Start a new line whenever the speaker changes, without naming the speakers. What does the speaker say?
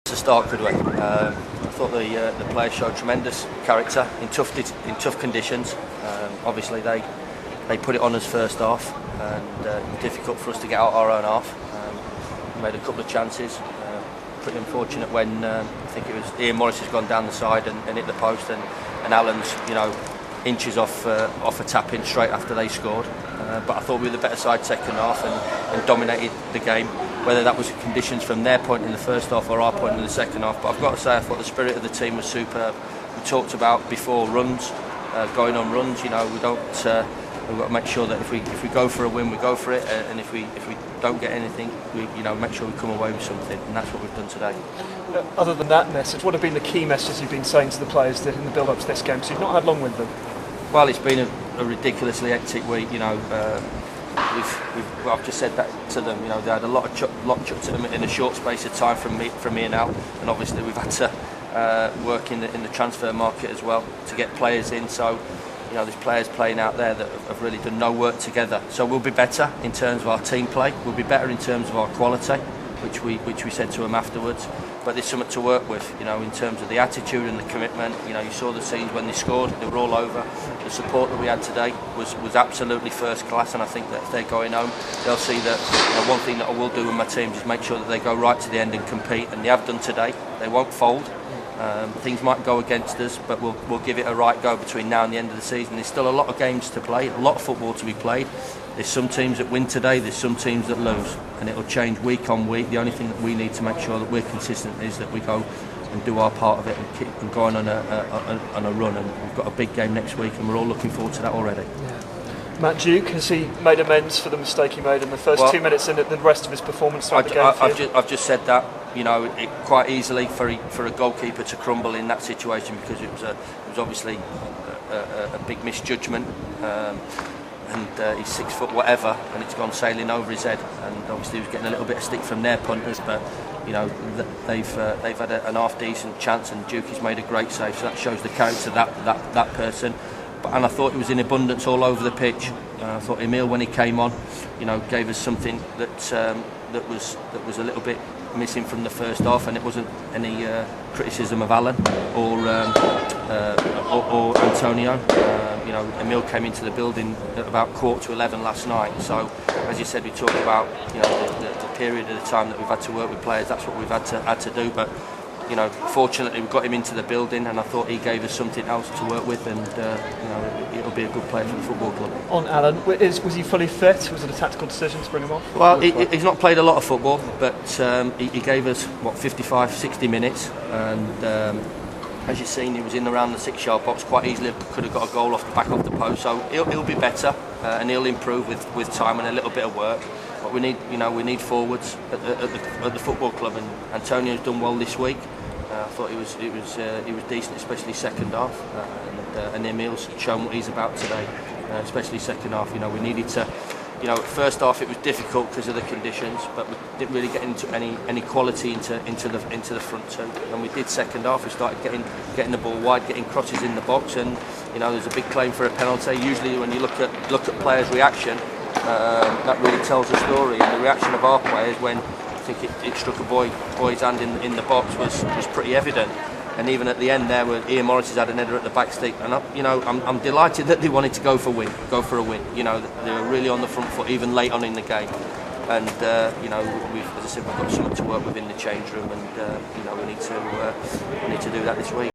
To start good way. I thought the players showed tremendous character in tough conditions. Obviously they put it on us first half, and it was difficult for us to get out our own half. We made a couple of chances. Pretty unfortunate when I think it was Ian Morris has gone down the side and hit the post, and Alan's inches off a tap in straight after they scored. But I thought we were the better side second half and dominated the game. Whether that was conditions from their point in the first half or our point in the second half, but I've got to say I thought the spirit of the team was superb. We talked about before runs, going on runs. We don't. We've got to make sure that if we go for a win, we go for it, and if we don't get anything, we make sure we come away with something, and that's what we've done today.
Other than that message, what have been the key messages you've been saying to the players in the build-up to this game? So you've not had long with them.
Well, it's been a ridiculously hectic week. I've just said that to them. They had a lot chucked to them in a short space of time from me and Al, and obviously we've had to work in the transfer market as well to get players in. So there's players playing out there that have really done no work together. So we'll be better in terms of our team play. We'll be better in terms of our quality, which we said to them afterwards. But there's something to work with, in terms of the attitude and the commitment. You saw the scenes when they scored; they were all over. The support that we had today was absolutely first class, and I think that if they're going home, they'll see that. One thing that I will do with my team is make sure that they go right to the end and compete, and they have done today. They won't fold. Things might go against us, but we'll give it a right go between now and the end of the season. There's still a lot of games to play, a lot of football to be played. There's some teams that win today, there's some teams that lose, and it'll change week on week. The only thing that we need to make sure that we're consistent is that we go and do our part of it and keep going on a run. And we've got a big game next week, and we're all looking forward to that already. Yeah.
Matt Duke, has he made amends for the mistake he made in the first 2 minutes and the rest of his performance throughout the game?
I've just said that. Quite easily for a goalkeeper to crumble in that situation, because it was obviously a big misjudgment. And he's 6 foot whatever, and it's gone sailing over his head. And obviously he was getting a little bit of stick from their punters, but they've had an half decent chance, and Dukey's made a great save. So that shows the character of that person. And I thought it was in abundance all over the pitch. I thought Emil, when he came on, gave us something that was a little bit missing from the first half, and it wasn't any criticism of Alan or Antonio. Emil came into the building at about 11:15 last night. So, as you said, we talked about the period of the time that we've had to work with players. That's what we've had to do. But fortunately, we got him into the building, and I thought he gave us something else to work with, and it'll be a good player for the football club.
On Alan, was he fully fit? Was it a tactical decision to bring him off?
Well, he's not played a lot of football, but he gave us 55, 60 minutes, and as you've seen, he was in around the 6-yard box quite easily. Could have got a goal off the back of the post, so he'll be better, and he'll improve with time and a little bit of work. But we need forwards at the football club, and Antonio's done well this week. I thought he was decent, especially second half, and Emil's shown what he's about today, especially second half. We needed to. First half it was difficult because of the conditions, but we didn't really get into any quality into the front two. And we did second half. We started getting the ball wide, getting crosses in the box, and there's a big claim for a penalty. Usually when you look at players' reaction, that really tells a story. And the reaction of our players when I think it struck a boy's hand in the box was pretty evident. And even at the end there, where Ian Morris has had an header at the back stick, and I'm delighted that they wanted to go for a win. They were really on the front foot, even late on in the game. And as I said, we've got something to work with in the change room, and we need to do that this week.